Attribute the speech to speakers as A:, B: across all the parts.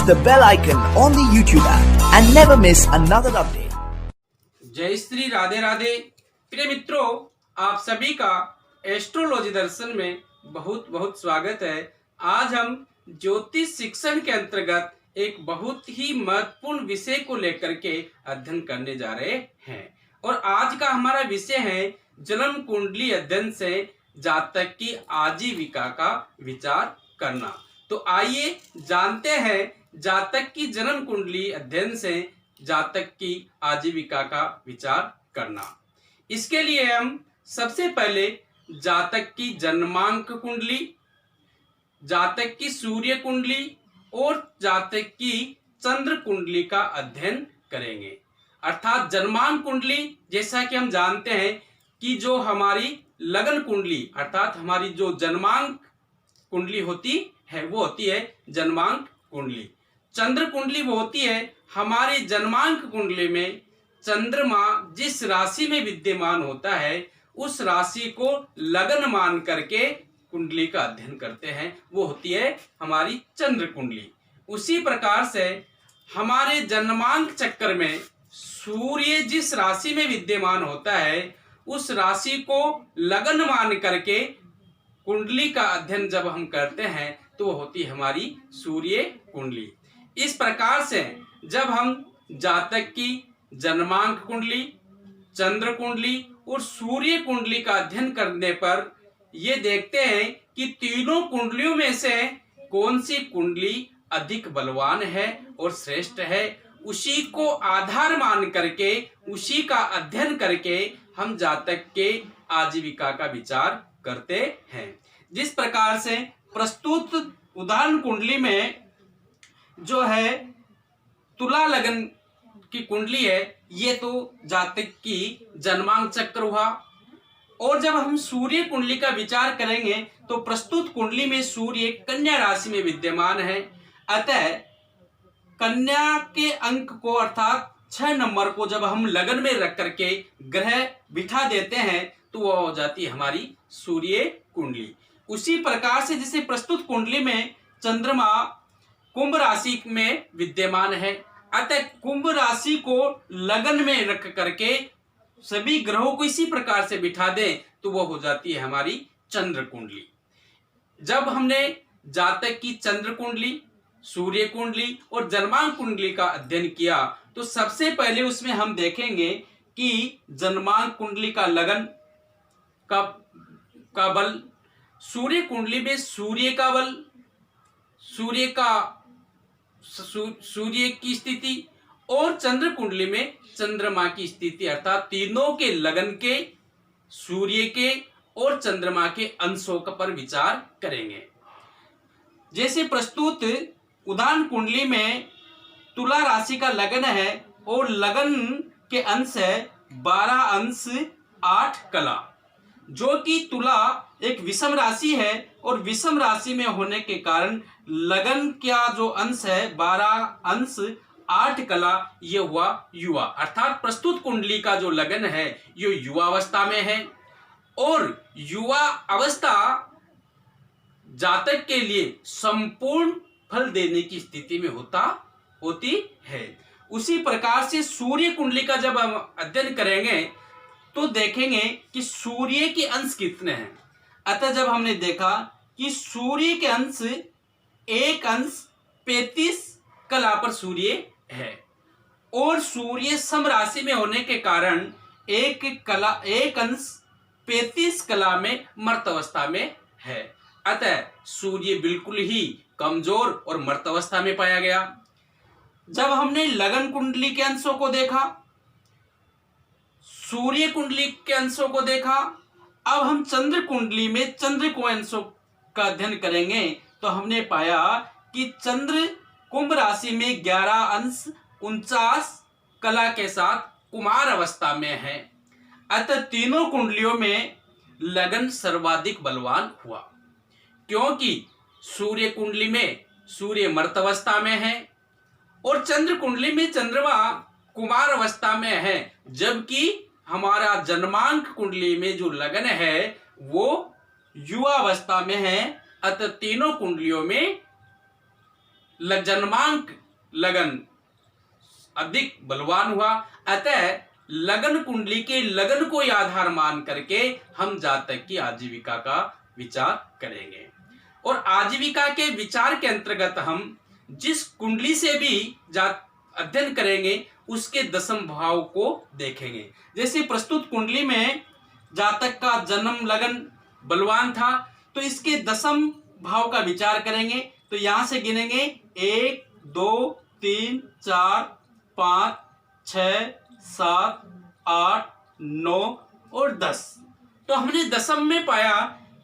A: the bell icon on the YouTube app and never miss another update.
B: जय श्री राधे राधे। प्रिय मित्रों, आप सभी का एस्ट्रोलॉजी दर्शन में बहुत बहुत स्वागत है। आज हम ज्योतिष शिक्षण के अंतर्गत एक बहुत ही महत्वपूर्ण विषय को लेकर के अध्ययन करने जा रहे हैं और आज का हमारा विषय है जन्म कुंडली अध्ययन से जातक की आजीविका का विचार करना। तो आइए जानते हैं जातक की जन्म कुंडली अध्ययन से जातक की आजीविका का विचार करना। इसके लिए हम सबसे पहले जातक की जन्मांक कुंडली, जातक की सूर्य कुंडली और जातक की चंद्र कुंडली का अध्ययन करेंगे। अर्थात जन्मांक कुंडली, जैसा कि हम जानते हैं कि जो हमारी लगन कुंडली अर्थात हमारी जो जन्मांक कुंडली होती है वो होती है जन्मांक कुंडली। चंद्र कुंडली वो होती है हमारे जन्मांक कुंडली में चंद्रमा जिस राशि में विद्यमान होता है उस राशि को लगन मान करके कुंडली का अध्ययन करते हैं, वो होती है हमारी चंद्र कुंडली। उसी प्रकार से हमारे जन्मांक चक्र में सूर्य जिस राशि में विद्यमान होता है उस राशि को लगन मान करके कुंडली का अध्ययन जब हम करते हैं तो वो होती है हमारी सूर्य कुंडली। इस प्रकार से जब हम जातक की जन्मांक कुंडली, चंद्र कुंडली और सूर्य कुंडली का अध्ययन करने पर ये देखते हैं कि तीनों कुंडलियों में से कौन सी कुंडली अधिक बलवान है और श्रेष्ठ है, उसी को आधार मान करके उसी का अध्ययन करके हम जातक के आजीविका का विचार करते हैं। जिस प्रकार से प्रस्तुत उदाहरण कुंडली में जो है तुला लगन की कुंडली है, ये तो जातक की जन्मांक चक्र हुआ। और जब हम सूर्य कुंडली का विचार करेंगे तो प्रस्तुत कुंडली में सूर्य कन्या राशि में विद्यमान है, अतः कन्या के अंक को अर्थात 6 नंबर को जब हम लगन में रख करके ग्रह बिठा देते हैं तो वह हो जाती है हमारी सूर्य कुंडली। उसी प्रकार से जैसे प्रस्तुत कुंडली में चंद्रमा कुंभ राशि में विद्यमान है, अतः कुंभ राशि को लगन में रख करके सभी ग्रहों को इसी प्रकार से बिठा दें तो वह हो जाती है हमारी चंद्र कुंडली। जब हमने जातक की चंद्र कुंडली, सूर्य कुंडली और जन्मांक कुंडली का अध्ययन किया तो सबसे पहले उसमें हम देखेंगे कि जन्मांक कुंडली का लगन का बल, सूर्य कुंडली में सूर्य का बल, सूर्य की स्थिति और चंद्र कुंडली में चंद्रमा की स्थिति, अर्थात तीनों के लगन के, सूर्य के और चंद्रमा के अंशों पर विचार करेंगे। जैसे प्रस्तुत उदाहरण कुंडली में तुला राशि का लगन है और लगन के अंश है 12 अंश 8 कला, जो कि तुला एक विषम राशि है और विषम राशि में होने के कारण लगन का जो अंश है 12 अंश 8 कला, ये हुआ युवा। अर्थात प्रस्तुत कुंडली का जो लगन है ये युवा अवस्था में है और युवा अवस्था जातक के लिए संपूर्ण फल देने की स्थिति में होती है। उसी प्रकार से सूर्य कुंडली का जब हम अध्ययन करेंगे तो देखेंगे कि सूर्य के अंश कितने हैं। अतः जब हमने देखा कि सूर्य के अंश एक अंश 35 कला पर सूर्य है और सूर्य सम राशि में होने के कारण एक अंश 35 कला में मर्त अवस्था में है, अतः सूर्य बिल्कुल ही कमजोर और मर्त अवस्था में पाया गया। जब हमने लगन कुंडली के अंशों को देखा, सूर्य कुंडली के अंशों को देखा, अब हम चंद्र कुंडली में चंद्र को अंशों का अध्ययन करेंगे तो हमने पाया कि चंद्र कुंभ राशि में 11 अंश 49 कला के साथ कुमार अवस्था में है, अतः तीनों कुंडलियों में लगन सर्वाधिक बलवान हुआ, क्योंकि सूर्य कुंडली में सूर्य मर्त अवस्था में है और चंद्र कुंडली में चंद्रमा कुमार अवस्था में है, जबकि हमारा जन्मांक कुंडली में जो लगन है वो युवा अवस्था में है। अतः तीनों कुंडलियों में जन्मांक लगन अधिक बलवान हुआ, अतः लगन कुंडली के लगन को आधार मान करके हम जातक की आजीविका का विचार करेंगे। और आजीविका के विचार के अंतर्गत हम जिस कुंडली से भी अध्ययन करेंगे उसके दशम भाव को देखेंगे। जैसे प्रस्तुत कुंडली में जातक का जन्म लगन बलवान था, तो इसके दशम भाव का विचार करेंगे। तो यहां से गिनेंगे 1 2 3 4 5 6 7 8 9 और 10। तो हमने दशम में पाया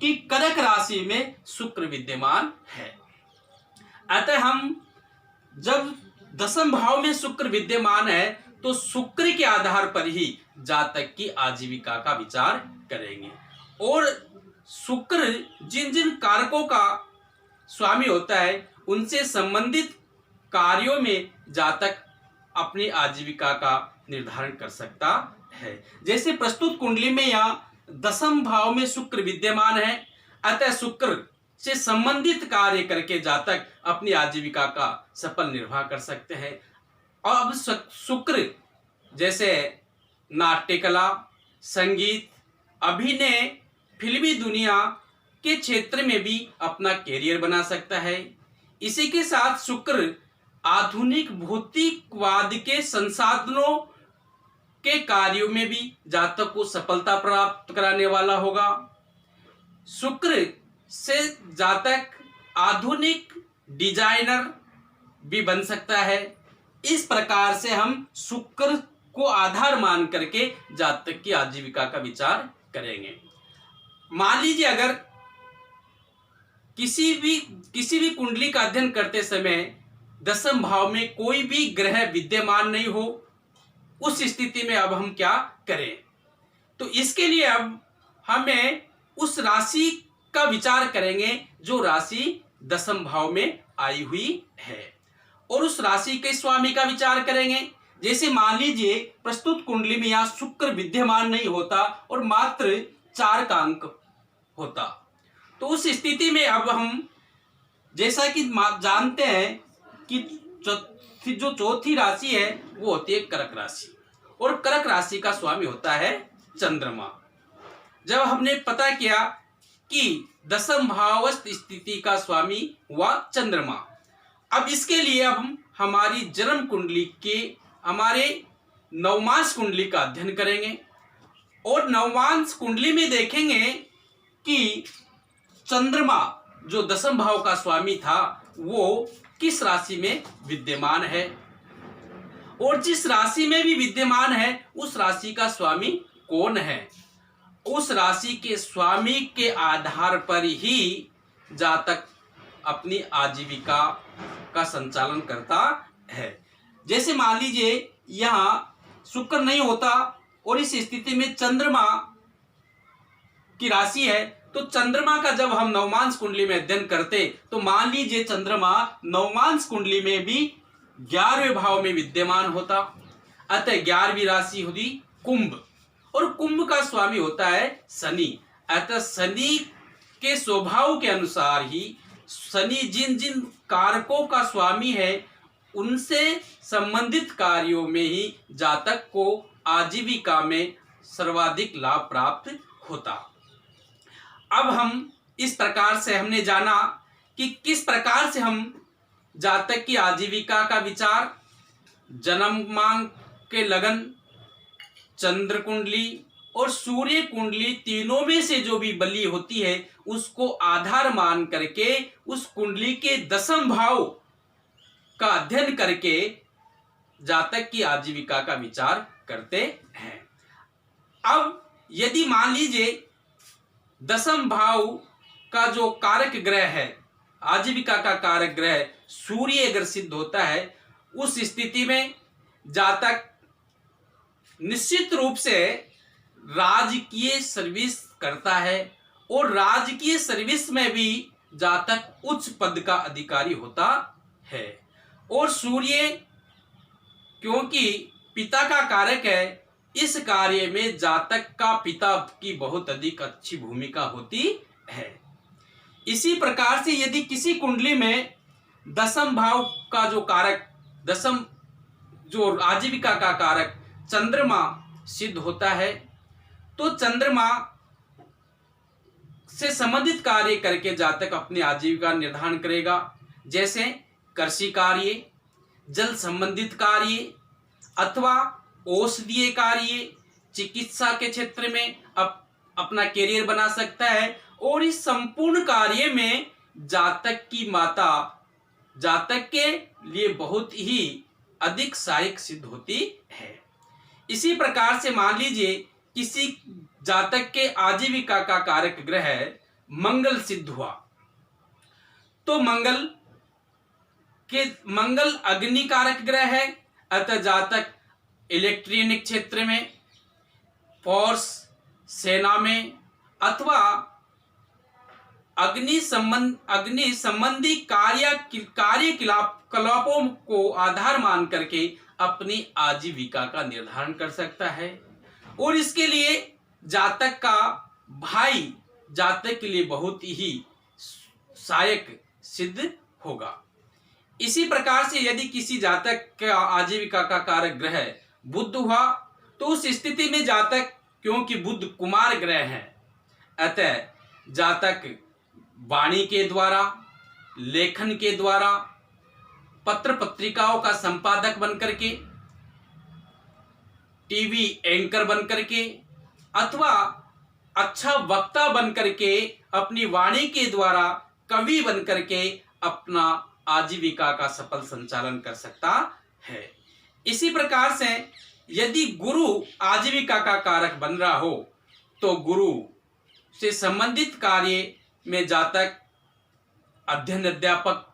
B: कि कर्क राशि में शुक्र विद्यमान है। अतः हम जब दशम भाव में शुक्र विद्यमान है तो शुक्र के आधार पर ही जातक की आजीविका का विचार करेंगे। और शुक्र जिन जिन कारकों का स्वामी होता है उनसे संबंधित कार्यों में जातक अपनी आजीविका का निर्धारण कर सकता है। जैसे प्रस्तुत कुंडली में यहाँ दशम भाव में शुक्र विद्यमान है, अतः शुक्र से संबंधित कार्य करके जातक अपनी आजीविका का सफल निर्वाह कर सकते हैं। और अब शुक्र जैसे नाट्यकला, संगीत, अभिनय, फिल्मी दुनिया के क्षेत्र में भी अपना कैरियर बना सकता है। इसी के साथ शुक्र आधुनिक भौतिकवाद के संसाधनों के कार्यों में भी जातक को सफलता प्राप्त कराने वाला होगा। शुक्र से जातक आधुनिक डिजाइनर भी बन सकता है। इस प्रकार से हम शुक्र को आधार मान करके जातक की आजीविका का विचार करेंगे। मान लीजिए अगर किसी भी कुंडली का अध्ययन करते समय दशम भाव में कोई भी ग्रह विद्यमान नहीं हो, उस स्थिति में अब हम क्या करें? तो इसके लिए अब हमें उस राशि का विचार करेंगे जो राशि दशम भाव में आई हुई है, और उस राशि के स्वामी का विचार करेंगे। जैसे मान लीजिए प्रस्तुत कुंडली में यहाँ शुक्र विद्यमान नहीं होता और मात्र 4 का अंक होता, तो उस स्थिति में अब हम जैसा कि जानते हैं कि जो चौथी राशि है वो होती है कर्क राशि, और कर्क राशि का स्वामी होता है चंद्रमा। जब हमने पता किया कि दशम भावस्थ स्थिति का स्वामी हुआ चंद्रमा, अब इसके लिए अब हम हमारी जन्म कुंडली के हमारे नवमांश कुंडली का अध्ययन करेंगे। और नवमांश कुंडली में देखेंगे कि चंद्रमा जो दशम भाव का स्वामी था वो किस राशि में विद्यमान है, और जिस राशि में भी विद्यमान है उस राशि का स्वामी कौन है। उस राशि के स्वामी के आधार पर ही जातक अपनी आजीविका का संचालन करता है। जैसे मान लीजिए यहाँ शुक्र नहीं होता और इस स्थिति में चंद्रमा की राशि है, तो चंद्रमा का जब हम नवमांश कुंडली में अध्ययन करते तो मान लीजिए चंद्रमा नवमांश कुंडली में भी 11वें भाव में विद्यमान होता, अतः 11वीं राशि होती कुंभ, और कुंभ का स्वामी होता है शनि। अतः शनि के स्वभाव के अनुसार ही शनि जिन जिन कारकों का स्वामी है उनसे संबंधित कार्यों में ही जातक को आजीविका में सर्वाधिक लाभ प्राप्त होता। अब हम इस प्रकार से हमने जाना कि किस प्रकार से हम जातक की आजीविका का विचार जन्मांक के लगन, चंद्र कुंडली और सूर्य कुंडली तीनों में से जो भी बली होती है उसको आधार मान करके उस कुंडली के दशम भाव का अध्ययन करके जातक की आजीविका का विचार करते हैं। अब यदि मान लीजिए दशम भाव का जो कारक ग्रह है, आजीविका का कारक ग्रह सूर्य अगर सिद्ध होता है, उस स्थिति में जातक निश्चित रूप से राजकीय सर्विस करता है, और राजकीय सर्विस में भी जातक उच्च पद का अधिकारी होता है। और सूर्य क्योंकि पिता का कारक है, इस कार्य में जातक का पिता की बहुत अधिक अच्छी भूमिका होती है। इसी प्रकार से यदि किसी कुंडली में दसम भाव का जो कारक, दसम जो आजीविका का कारक चंद्रमा सिद्ध होता है, तो चंद्रमा से संबंधित कार्य करके जातक अपनी आजीविका निर्धारण करेगा। जैसे कृषि कार्य, जल संबंधित कार्य अथवा औषधीय कार्य, चिकित्सा के क्षेत्र में अपना कैरियर बना सकता है। और इस संपूर्ण कार्य में जातक की माता जातक के लिए बहुत ही अधिक सहायक सिद्ध होती है। इसी प्रकार से मान लीजिए किसी जातक के आजीविका का कारक ग्रह मंगल सिद्ध हुआ, तो मंगल अग्नि कारक ग्रह है, अतः जातक इलेक्ट्रॉनिक क्षेत्र में, फोर्स, सेना में अथवा अग्नि संबंधी कार्यकलापों को आधार मान करके अपनी आजीविका का निर्धारण कर सकता है। और इसके लिए जातक का भाई जातक के लिए बहुत ही सहायक सिद्ध होगा। इसी प्रकार से यदि किसी जातक का आजीविका का कारक ग्रह बुध हुआ, तो उस स्थिति में जातक, क्योंकि बुध कुमार ग्रह है, अतः जातक वाणी के द्वारा, लेखन के द्वारा, पत्र पत्रिकाओं का संपादक बनकर के, टीवी एंकर बनकर के अथवा अच्छा वक्ता बनकर के, अपनी वाणी के द्वारा कवि बनकर के अपना आजीविका का सफल संचालन कर सकता है। इसी प्रकार से यदि गुरु आजीविका का कारक बन रहा हो, तो गुरु से संबंधित कार्य में जातक अध्ययन अध्यापक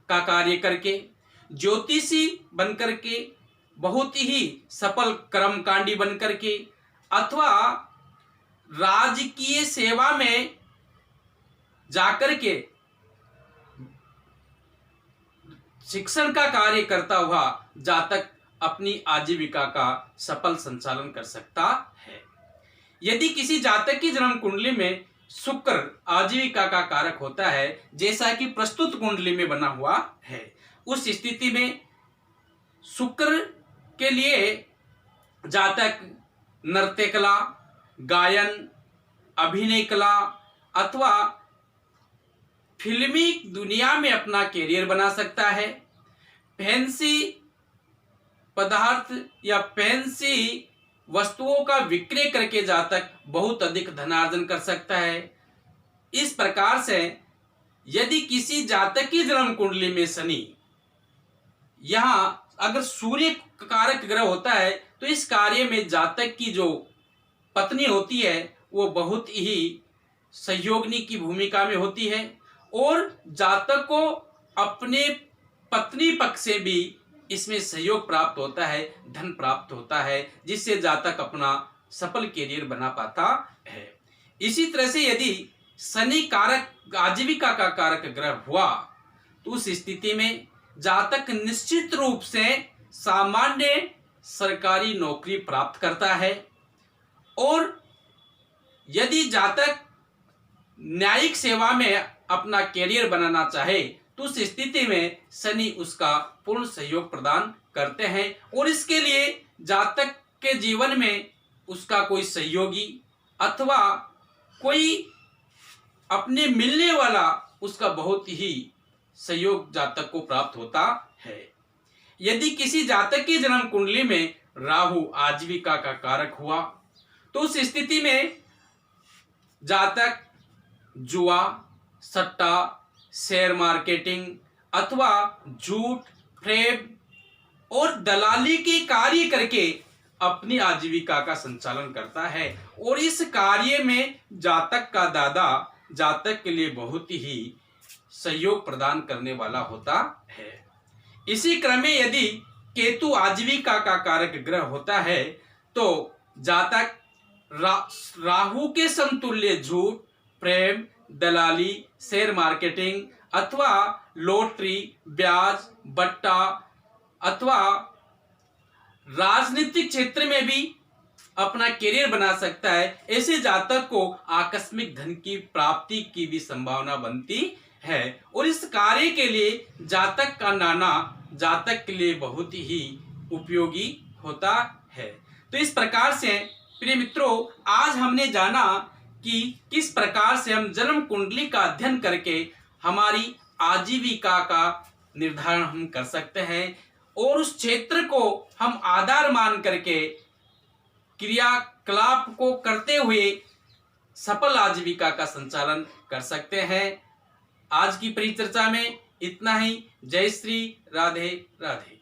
B: का कार्य करके, ज्योतिषी बनकर के, बहुत ही सफल कर्मकांडी बनकर के अथवा राजकीय सेवा में जाकर के शिक्षण का कार्य करता हुआ जातक अपनी आजीविका का सफल संचालन कर सकता है। यदि किसी जातक की जन्म कुंडली में शुक्र आजीविका का कारक होता है, जैसा कि प्रस्तुत कुंडली में बना हुआ है, उस स्थिति में शुक्र के लिए जातक नृत्य कला, गायन, अभिनय कला अथवा फिल्मी दुनिया में अपना कैरियर बना सकता है। फैंसी पदार्थ या फैंसी वस्तुओं का विक्रय करके जातक बहुत अधिक धनार्जन कर सकता है। इस प्रकार से यदि किसी जातक की जन्म कुंडली में शनि, यहाँ अगर सूर्य कारक ग्रह होता है, तो इस कार्य में जातक की जो पत्नी होती है वो बहुत ही सहयोगिनी की भूमिका में होती है और जातक को अपने पत्नी पक्ष से भी इसमें सहयोग प्राप्त होता है, धन प्राप्त होता है, जिससे जातक अपना सफल कैरियर बना पाता है। इसी तरह से यदि शनि कारक आजीविका का कारक ग्रह हुआ, तो उस स्थिति में जातक निश्चित रूप से सामान्य सरकारी नौकरी प्राप्त करता है। और यदि जातक न्यायिक सेवा में अपना कैरियर बनाना चाहे, तो उस स्थिति में शनि उसका पूर्ण सहयोग प्रदान करते हैं और इसके लिए जातक के जीवन में उसका कोई सहयोगी अथवा कोई अपने मिलने वाला उसका बहुत ही सहयोग जातक को प्राप्त होता है। यदि किसी जातक की जन्म कुंडली में राहु आजीविका का कारक हुआ, तो उस स्थिति में जातक जुआ, सट्टा, शेयर मार्केटिंग अथवा झूठ, फ्रेब और दलाली के कार्य करके अपनी आजीविका का संचालन करता है और इस कार्य में जातक का दादा जातक के लिए बहुत ही सहयोग प्रदान करने वाला होता है। इसी क्रम में यदि केतु आजीविका का कारक ग्रह होता है, तो जातक राहु के समतुल्य झूठ, प्रेम, दलाली, शेयर मार्केटिंग अथवा लॉटरी, ब्याज, बट्टा अथवा राजनीतिक क्षेत्र में भी अपना कैरियर बना सकता है। ऐसे जातक को आकस्मिक धन की प्राप्ति की भी संभावना बनती है और इस कार्य के लिए जातक का नाना जातक के लिए बहुत ही उपयोगी होता है। तो इस प्रकार से प्रिय मित्रों, आज हमने जाना कि किस प्रकार से हम जन्म कुंडली का अध्ययन करके हमारी आजीविका का निर्धारण हम कर सकते हैं और उस क्षेत्र को हम आधार मान करके क्रियाकलाप को करते हुए सफल आजीविका का संचालन कर सकते हैं। आज की परिचर्चा में इतना ही। जय श्री राधे राधे।